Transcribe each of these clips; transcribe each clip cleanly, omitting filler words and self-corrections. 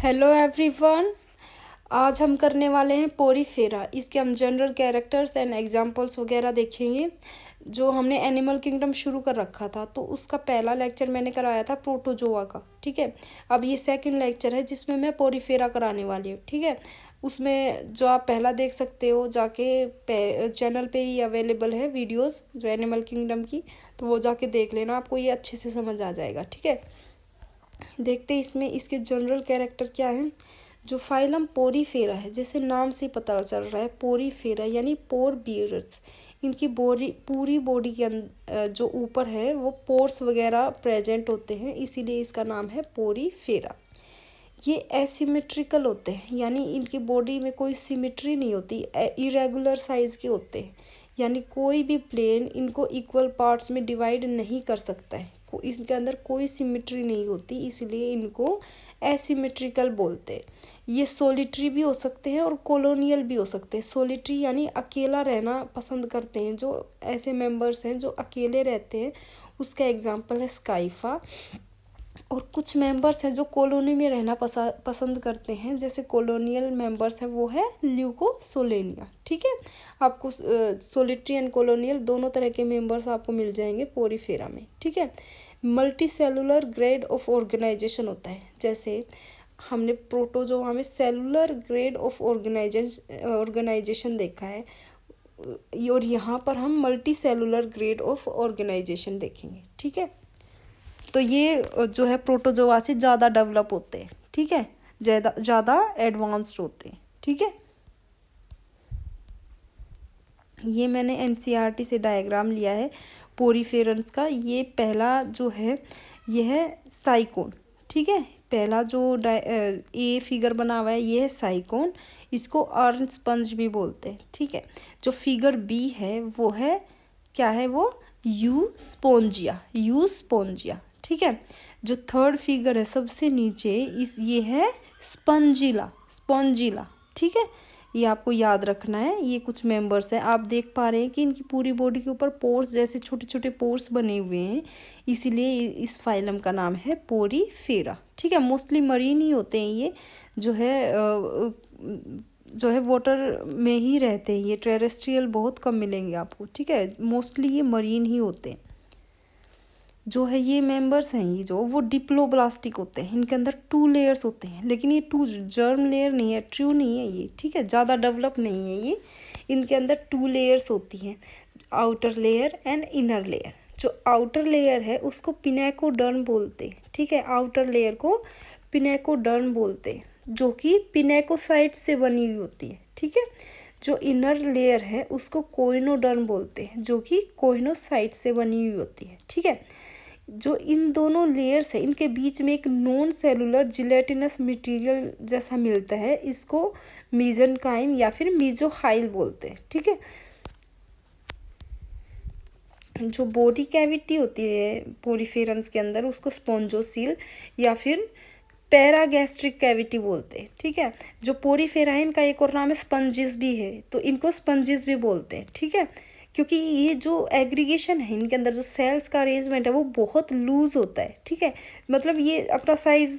Hello everyone. आज हम करने वाले हैं पोरीफेरा। इसके हम जनरल कैरेक्टर्स एंड एग्जांपल्स वगैरह देखेंगे। जो हमने एनिमल किंगडम शुरू कर रखा था तो उसका पहला लेक्चर मैंने कराया था प्रोटोजोआ का, ठीक है। अब ये सेकंड लेक्चर है जिसमें मैं पोरीफेरा कराने वाली हूँ, ठीक है। उसमें जो आप पहला देख सकते हो जाके चैनल पे ही अवेलेबल है वीडियोस जो एनिमल किंगडम की, तो वो जाके देख लेना, आपको ये अच्छे से समझ आ जाएगा, ठीक है। देखते इसमें इसके जनरल कैरेक्टर क्या है। जो फाइलम पोरीफेरा है, जैसे नाम से पता चल रहा है पोरीफेरा यानी पोर बियर्ड्स। इनकी पूरी बॉडी के जो ऊपर है वो पोर्स वगैरह प्रेजेंट होते हैं, इसीलिए इसका नाम है पोरीफेरा। ये एसिमेट्रिकल होते हैं, यानी इनकी बॉडी में कोई सिमेट्री नहीं होती, इरेगुलर साइज़ के होते हैं, यानी कोई भी प्लेन इनको इक्वल पार्ट्स में डिवाइड नहीं कर सकता है। इनके अंदर कोई सिमेट्री नहीं होती, इसलिए इनको एसिमेट्रिकल बोलते हैं। ये सोलिटरी भी हो सकते हैं और कॉलोनियल भी हो सकते हैं। सोलिटरी यानी अकेला रहना पसंद करते हैं, जो ऐसे मेंबर्स हैं जो अकेले रहते हैं, उसका एग्जांपल है स्काइफा। और कुछ मेंबर्स हैं जो कॉलोनी में रहना पसंद करते हैं, जैसे कॉलोनियल मेंबर्स हैं वो है ल्यूकोसोलेनिया, ठीक है। आपको सोलिटरी एंड कॉलोनियल दोनों तरह के मेंबर्स आपको मिल जाएंगे पोरीफेरा में, ठीक है। Multicellular grade of organization होता है, जैसे हमने प्रोटोजोआ में सेलुलर ग्रेड ऑफ ऑर्गेनाइजेशन देखा है, और यहाँ पर हम multicellular grade of organization देखेंगे, ठीक है। तो ये जो है प्रोटोजोआ से ज़्यादा डेवलप होते हैं, ठीक है, ज़्यादा एडवांस्ड होते हैं, ठीक है। ये मैंने एनसीईआरटी से डायग्राम लिया है पोरीफेरन्स का। ये पहला जो है ये है साइकोन, ठीक है। पहला जो ए फिगर बना हुआ है ये है साइकोन, इसको अर्न स्पंज भी बोलते हैं, ठीक है। जो फिगर बी है वो है क्या है, वो यू स्पोंजिया, ठीक है। जो थर्ड फिगर है सबसे नीचे ये है स्पॉन्जिला, ठीक है। ये आपको याद रखना है। ये कुछ मेंबर्स हैं, आप देख पा रहे हैं कि इनकी पूरी बॉडी के ऊपर पोर्स जैसे छोटे छोटे पोर्स बने हुए हैं, इसीलिए इस फाइलम का नाम है पोरीफेरा, ठीक है। मोस्टली मरीन ही होते हैं ये, जो है वाटर में ही रहते हैं, ये टेरेस्ट्रियल बहुत कम मिलेंगे आपको, ठीक है। मोस्टली ये मरीन ही होते हैं। जो है ये मेंबर्स हैं, ये जो वो डिप्लोब्लास्टिक होते हैं, इनके अंदर 2 लेयर्स होते हैं, लेकिन ये 2 जर्म लेयर नहीं है, ट्रू नहीं है ये, ठीक है, ज़्यादा डेवलप नहीं है ये। इनके अंदर 2 लेयर्स होती हैं, outer layer and inner layer. जो आउटर लेयर है उसको पिनेकोडर्म बोलते हैं, ठीक है। आउटर लेयर को पिनेकोडर्म बोलते हैं, जो कि पिनेकोसाइट से बनी हुई होती है, ठीक है। जो इनर लेयर है उसको कोइनोडर्म बोलते हैं, जो कि कोइनोसाइट से बनी हुई होती है, ठीक है। जो इन दोनों लेयर्स है इनके बीच में एक नॉन सेलुलर जिलेटिनस मटेरियल जैसा मिलता है, इसको मीजेनकाइम या फिर मीजोहाइल बोलते हैं, ठीक है। जो बॉडी कैविटी होती है पोरीफेरन्स के अंदर उसको स्पॉन्जोसील या फिर पैरागैस्ट्रिक कैविटी बोलते हैं, ठीक है। जो पोरीफेरा है इनका एक और नाम है स्पंजिस भी है, तो इनको स्पंजिस भी बोलते हैं, ठीक है। क्योंकि ये जो एग्रीगेशन है इनके अंदर, जो सेल्स का अरेंजमेंट है वो बहुत लूज होता है, ठीक है। मतलब ये अपना साइज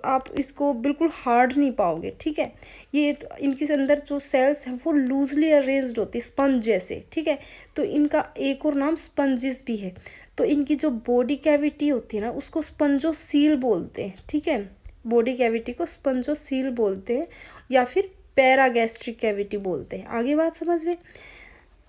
आप इसको बिल्कुल हार्ड नहीं पाओगे, ठीक है। ये इनके अंदर जो सेल्स हैं वो लूजली अरेंज्ड होती है स्पंज जैसे, ठीक है। तो इनका एक और नाम स्पंजिस भी है। तो इनकी जो बॉडी कैविटी होती है ना उसको स्पंजोसील बोलते हैं, ठीक है। बॉडी कैविटी को स्पंजोसील बोलते हैं या फिर पैरागैस्ट्रिक कैविटी बोलते हैं। आगे बात समझ में।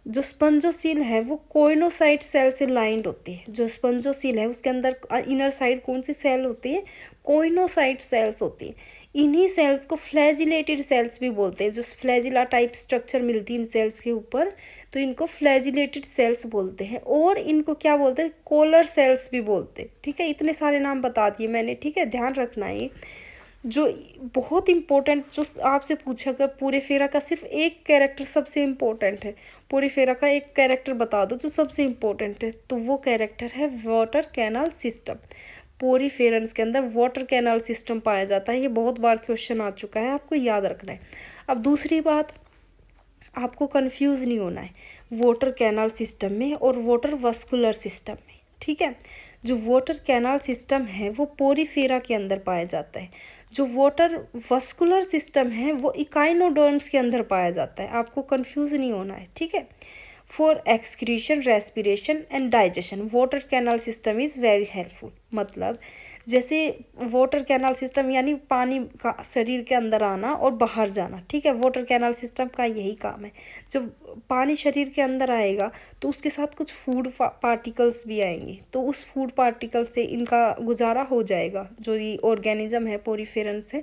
जो स्पंजोसील है वो कोइनोसाइट सेल से लाइंड होती है। जो स्पंजोसील है उसके अंदर इनर साइड कौन सी सेल होती है, कोइनोसाइट सेल्स होती है। इन्हीं सेल्स को फ्लैजिलेटेड सेल्स भी बोलते हैं। जो फ्लैजिला टाइप स्ट्रक्चर मिलती है इन सेल्स के ऊपर, तो इनको फ्लैजिलेटेड सेल्स बोलते हैं। और इनको क्या बोलते हैं, कोलर सेल्स भी बोलते हैं, ठीक है। इतने सारे नाम बता दिए मैंने, ठीक है, ध्यान रखना है। जो बहुत इम्पोर्टेंट जो आपसे पूछा गया पोरीफेरा का सिर्फ एक कैरेक्टर सबसे इम्पोर्टेंट है, पोरीफेरा का एक कैरेक्टर बता दो जो सबसे इम्पोर्टेंट है, तो वो कैरेक्टर है वाटर कैनाल सिस्टम। पोरीफेरन्स के अंदर वाटर कैनाल सिस्टम पाया जाता है, ये बहुत बार क्वेश्चन आ चुका है, आपको याद रखना है। अब दूसरी बात, आपको कंफ्यूज नहीं होना है वाटर कैनाल सिस्टम में और वाटर वस्कुलर सिस्टम में, ठीक है। जो वाटर कैनाल सिस्टम है वो पोरीफेरा के अंदर पाया जाता है। जो वाटर वस्कुलर सिस्टम है वो इकाइनोडर्म्स के अंदर पाया जाता है। आपको कंफ्यूज नहीं होना है, ठीक है। For excretion, respiration and digestion water canal system is very helpful. मतलब जैसे वाटर कैनाल सिस्टम यानी पानी का शरीर के अंदर आना और बाहर जाना, ठीक है। वाटर कैनाल सिस्टम का यही काम है। जब पानी शरीर के अंदर आएगा तो उसके साथ कुछ फूड पार्टिकल्स भी आएंगे, तो उस फूड पार्टिकल से इनका गुजारा हो जाएगा, जो ये ऑर्गेनिज्म है पोरीफेरेंस है।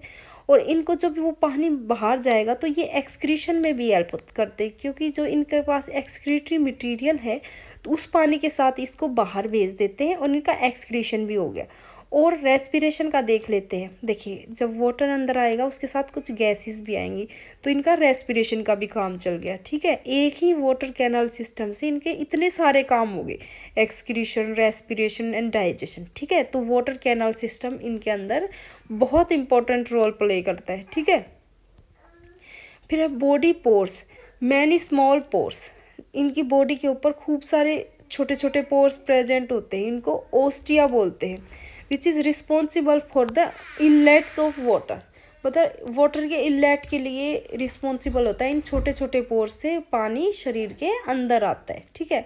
और इनको जब वो पानी बाहर जाएगा तो ये एक्सक्रीशन में भी हेल्प करते हैं, क्योंकि जो इनके पास एक्सक्रीटरी मटेरियल है तो उस पानी के साथ इसको बाहर भेज देते हैं और इनका एक्सक्रीशन भी हो गया। और रेस्पिरेशन का देख लेते हैं। देखिए जब वाटर अंदर आएगा उसके साथ कुछ गैसेस भी आएंगी, तो इनका रेस्पिरेशन का भी काम चल गया, ठीक है। एक ही वाटर कैनाल सिस्टम से इनके इतने सारे काम हो गए, एक्सक्रीशन, रेस्पिरेशन एंड डाइजेशन, ठीक है। तो वाटर कैनाल सिस्टम इनके अंदर बहुत इंपॉर्टेंट रोल प्ले करता है, ठीक है। फिर है body pores, many small pores. इनकी बॉडी के ऊपर खूब सारे छोटे छोटे पोर्स प्रेजेंट होते हैं, इनको ओस्टिया बोलते हैं, which is responsible for the inlets of water. मतलब वाटर के इनलेट के लिए रिस्पॉन्सिबल होता है। इन छोटे छोटे पोर्स से पानी शरीर के अंदर आता है, ठीक है।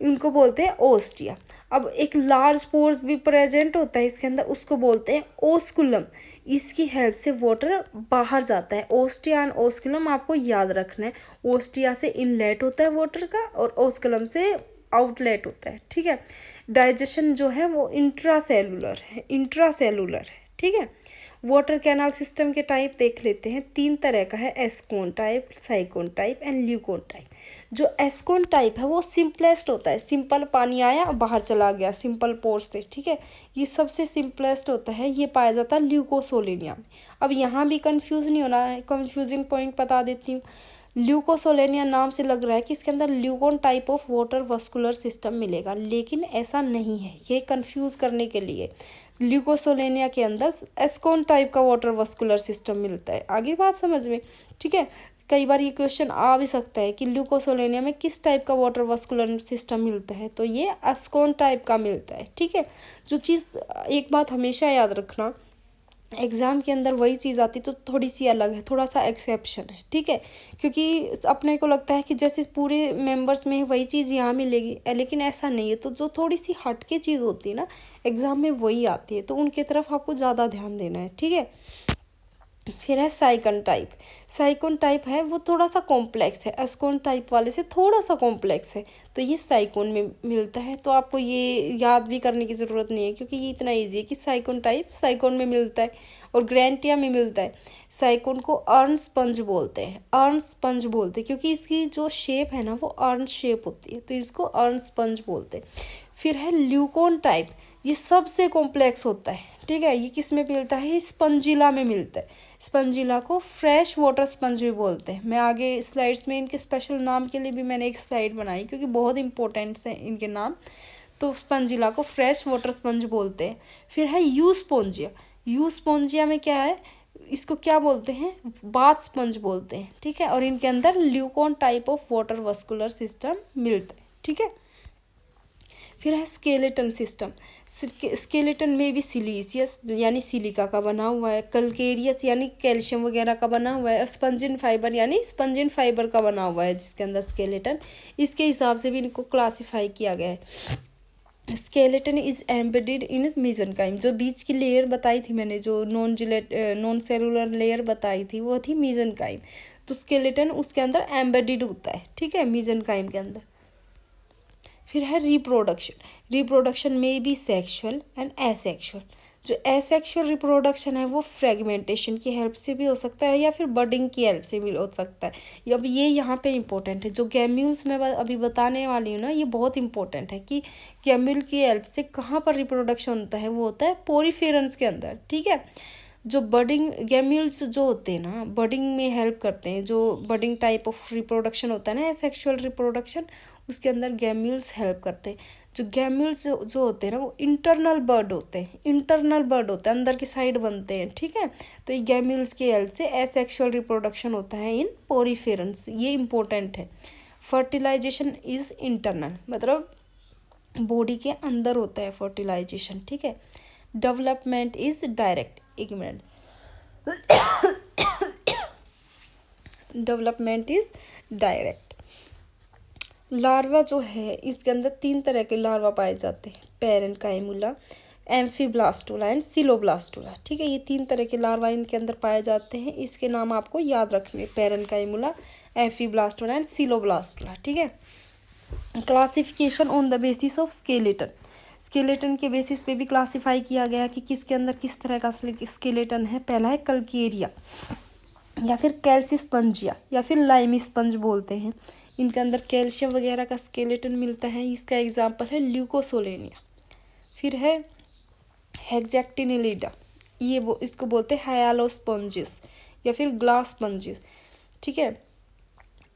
इनको बोलते हैं ओस्टिया। अब एक लार्ज पोर्स भी प्रेजेंट होता है इसके अंदर, उसको बोलते हैं ओस्कुलम। इसकी हेल्प से वाटर बाहर जाता है। ओस्टिया एंड ओस्कुलम आपको याद रखना है। ओस्टिया से इनलेट होता है वाटर का और ओस्कुलम से आउटलेट होता है, ठीक है। डाइजेशन जो है वो इंट्रासेलुलर है, ठीक है। वाटर कैनाल सिस्टम के टाइप देख लेते हैं। 3 तरह का है, ascon type, sycon type and leucon type. जो एस्कोन टाइप है वो सिंपलेस्ट होता है, सिंपल पानी आया बाहर चला गया सिंपल पोर से, ठीक है। ये सबसे सिंपलेस्ट होता है, ये पाया जाता है ल्यूकोसोलेनिया में। अब यहाँ भी कंफ्यूज नहीं होना है, कंफ्यूजिंग पॉइंट बता देती हूँ। ल्यूकोसोलेनिया नाम से लग रहा है कि इसके अंदर leucon type of water vascular system मिलेगा, लेकिन ऐसा नहीं है। ये कंफ्यूज करने के लिए ल्यूकोसोलेनिया के अंदर एस्कोन टाइप का वाटर वस्कुलर सिस्टम मिलता है। आगे बात समझ में, ठीक है। कई बार ये क्वेश्चन आ भी सकता है कि ल्यूकोसोलेनिया में किस टाइप का वाटर वस्कुलर सिस्टम मिलता है, तो ये एस्कोन टाइप का मिलता है, ठीक है। जो चीज़ एक बात हमेशा याद रखना, एग्ज़ाम के अंदर वही चीज़ आती तो थोड़ी सी अलग है, थोड़ा सा एक्सेप्शन है, ठीक है। क्योंकि अपने को लगता है कि जैसे पूरे मेंबर्स में वही चीज़ यहाँ मिलेगी, लेकिन ऐसा नहीं है। तो जो थोड़ी सी हट के चीज़ होती है ना एग्ज़ाम में वही आती है, तो उनकी तरफ आपको ज़्यादा ध्यान देना है, ठीक है। फिर है साइकन टाइप। साइकोन टाइप है वो थोड़ा सा कॉम्प्लेक्स है, एस्कोन टाइप वाले से थोड़ा सा कॉम्प्लेक्स है, तो ये साइकोन में मिलता है। तो आपको ये याद भी करने की ज़रूरत नहीं है, क्योंकि ये इतना इजी है कि साइकोन टाइप साइकोन में मिलता है और ग्रैंटिया में मिलता है। साइकोन को अर्न स्पंज बोलते हैं, अर्न स्पंज बोलते हैं क्योंकि इसकी जो शेप है ना वो अर्न शेप होती है, तो इसको अर्न स्पंज बोलते हैं। फिर है ल्यूकोन टाइप, ये सबसे कॉम्प्लेक्स होता है, ठीक है। ये किस में मिलता है, स्पंजिला में मिलता है। स्पंजिला को फ्रेश वाटर स्पंज भी बोलते हैं। मैं आगे स्लाइड्स में इनके स्पेशल नाम के लिए भी मैंने एक स्लाइड बनाई, क्योंकि बहुत इंपॉर्टेंट्स हैं इनके नाम। तो स्पंजिला को फ्रेश वाटर स्पंज बोलते हैं। फिर है यूस्पोंजिया। यूस्पोंजिया में क्या है, इसको क्या बोलते हैं, बाथ स्पंज बोलते हैं, ठीक है। और इनके अंदर leucon type of water vascular system मिलता है, ठीक है। फिर है स्केलेटन सिस्टम। स्केलेटन में भी सिलीसियस यानी सिलिका का बना हुआ है, कल्केरियस यानी कैल्शियम वगैरह का बना हुआ है, और स्पंजिन फाइबर यानी स्पंजिन फाइबर का बना हुआ है जिसके अंदर स्केलेटन। इसके हिसाब से भी इनको क्लासिफाई किया गया है। Skeleton is embedded in mesenchyme. जो बीच की लेयर बताई थी मैंने, जो नॉन सेलुलर लेयर बताई थी वो थी मीजनकाइम। तो स्केलेटन उसके अंदर एम्बेडेड होता है, ठीक है, मीजनकाइम के अंदर। फिर है रिप्रोडक्शन। रिप्रोडक्शन में भी सेक्सुअल एंड एसेक्सुअल। जो एसेक्सुअल रिप्रोडक्शन है वो फ्रेगमेंटेशन की हेल्प से भी हो सकता है या फिर बडिंग की हेल्प से भी हो सकता है। अब ये यहाँ पे इंपॉर्टेंट है, जो गैम्यूल्स मैं अभी बताने वाली हूँ ना, ये बहुत इंपॉर्टेंट है कि गैम्यूल की हेल्प से कहाँ पर रिप्रोडक्शन होता है, वो होता है पोरीफेरेंस के अंदर, ठीक है। जो बडिंग गैम्यूल्स जो होते हैं ना, बडिंग में हेल्प करते हैं। जो बडिंग टाइप ऑफ रिप्रोडक्शन होता है ना, एसेक्सुअल रिप्रोडक्शन, उसके अंदर गैम्यूल्स हेल्प करते हैं। जो गैम्यूल्स जो होते हैं ना वो इंटरनल बर्ड होते हैं, अंदर की साइड बनते हैं, ठीक है। तो ये गैम्यूल्स की हेल्प से एसेक्सुअल रिप्रोडक्शन होता है इन पोरीफेरेंस, ये इंपॉर्टेंट है। फर्टिलाइजेशन इज इंटरनल, मतलब बॉडी के अंदर होता है फर्टिलाइजेशन, ठीक है। डेवलपमेंट इज डायरेक्ट, एक minute, development is direct. Larva जो है इसके अंदर 3 तरह के लार्वा पाए जाते हैं, पैरेन्काइमुला, एम्फीब्लास्टुला एंड सिलोब्लास्टुला, ठीक है। ये 3 तरह के लार्वा इनके अंदर पाए जाते हैं, इसके नाम आपको याद रखने, पैरेन्काइमुला, एम्फीब्लास्टुला एंड सिलोब्लास्टुला, ठीक है। Classification on the basis of skeleton, skeleton के बेसिस पे भी क्लासीफाई किया गया कि किसके अंदर किस तरह का स्केलेटन है। पहला है कल्केरिया या फिर कैल्सीस्पंजिया या फिर लाइमी स्पंज बोलते हैं, इनके अंदर कैल्शियम वगैरह का स्केलेटन मिलता है। इसका एग्जाम्पल है ल्यूकोसोलेनिया। फिर है हेक्सैक्टिनिलिडा, ये इसको बोलते हैं हायालोस्पंजिस या फिर ग्लास स्पंजिस, ठीक है।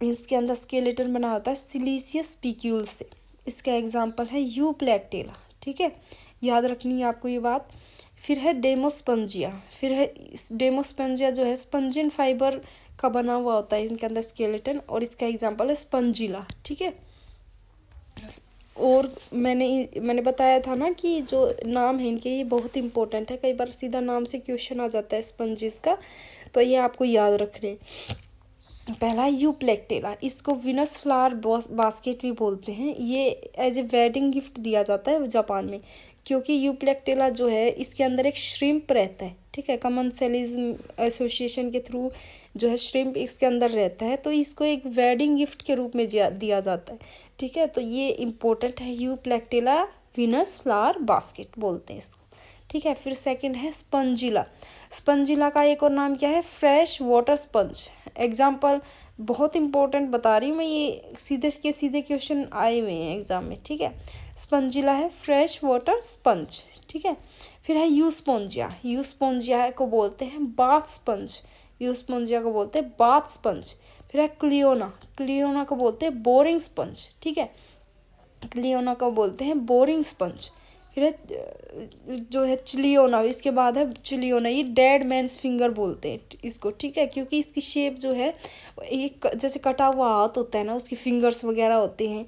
इसके अंदर स्केलेटन बना होता है सिलीसियस पिक्यूल से। इसका एग्जाम्पल है यूप्लैक्टेला, ठीक है, याद रखनी है आपको ये बात। फिर है डेमोस्पंजिया, फिर है डेमोस्पंजिया जो है स्पंजिन फाइबर का बना हुआ होता है इनके अंदर स्केलेटन, और इसका एग्जाम्पल है स्पंजिला, ठीक है। और मैंने बताया था ना कि जो नाम है इनके ये बहुत इंपॉर्टेंट है, कई बार सीधा नाम से क्वेश्चन आ जाता है स्पंजिस का, तो ये आपको याद रखने। पहला यूप्लैक्टेला, इसको विनस फ्लावर बास्केट भी बोलते हैं। ये एज ए वेडिंग गिफ्ट दिया जाता है जापान में, क्योंकि यूप्लैक्टेला जो है इसके अंदर एक श्रिम्प रहता है, ठीक है। कॉमन सेलिज्म एसोसिएशन के थ्रू जो है श्रिम्प इसके अंदर रहता है, तो इसको एक वेडिंग गिफ्ट के रूप में दिया जाता है, ठीक है। तो ये इम्पोर्टेंट है, यूप्लैक्टेला विनस फ्लावर बास्केट बोलते हैं इसको, ठीक है। फिर सेकंड है स्पंजिला। स्पंजिला का एक और नाम क्या है, फ्रेश वाटर स्पंज। एग्जाम्पल बहुत इंपॉर्टेंट बता रही हूँ मैं, ये सीधे क्वेश्चन आए हुए हैं एग्जाम में, ठीक है। स्पंजिला है फ्रेश वाटर स्पंज, ठीक है। फिर है यूस्पोंजिया, यूस्पोंजिया को बोलते हैं बाथ स्पंज, यूस्पोंजिया को बोलते हैं बाथ स्पंज। फिर है क्लियोना, क्लियोना को बोलते हैं बोरिंग स्पंज, ठीक है, क्लियोना को बोलते हैं बोरिंग स्पंज। फिर है जो है चिलियोना, इसके बाद है चिलियोना, ये डेड मैंस फिंगर बोलते हैं इसको, ठीक है, क्योंकि इसकी शेप जो है एक जैसे कटा हुआ हाथ होता है ना, उसकी फिंगर्स वगैरह होते हैं,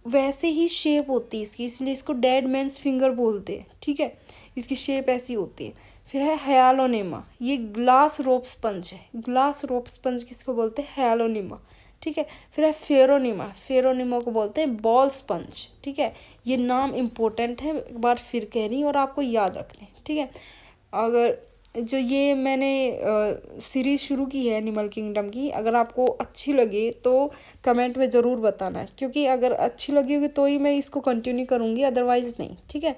वैसे ही शेप होती है इसकी, इसलिए इसको डेड मैंस फिंगर बोलते हैं, ठीक है, इसकी शेप ऐसी होती है। फिर है हायालोनेमा, ये ग्लास रोप स्पंज है, ग्लास रोप स्पंज किसको बोलते हैं, हायालोनेमा, ठीक है। फिर है फेरोनिमा, फेरोनिमा को बोलते हैं बॉल स्पंज, ठीक है। ये नाम इम्पोर्टेंट है, एक बार फिर कह रही हूँ और आपको याद रखने, ठीक है। अगर जो ये मैंने सीरीज़ शुरू की है एनिमल किंगडम की, अगर आपको अच्छी लगे तो कमेंट में ज़रूर बताना है, क्योंकि अगर अच्छी लगी होगी तो ही मैं इसको कंटिन्यू करूँगी, अदरवाइज़ नहीं, ठीक है।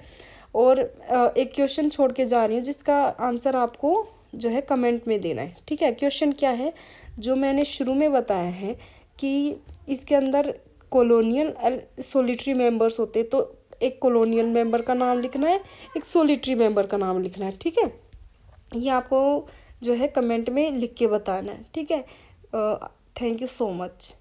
और एक क्वेश्चन छोड़ के जा रही हूँ जिसका आंसर आपको जो है कमेंट में देना है, ठीक है। क्वेश्चन क्या है, जो मैंने शुरू में बताया है कि इसके अंदर कॉलोनियल सोलिटरी मेंबर्स होते, तो एक कॉलोनियल मेंबर का नाम लिखना है, एक सोलिटरी मेंबर का नाम लिखना है, ठीक है। ये आपको जो है कमेंट में लिख के बताना है, ठीक है। Thank you so much.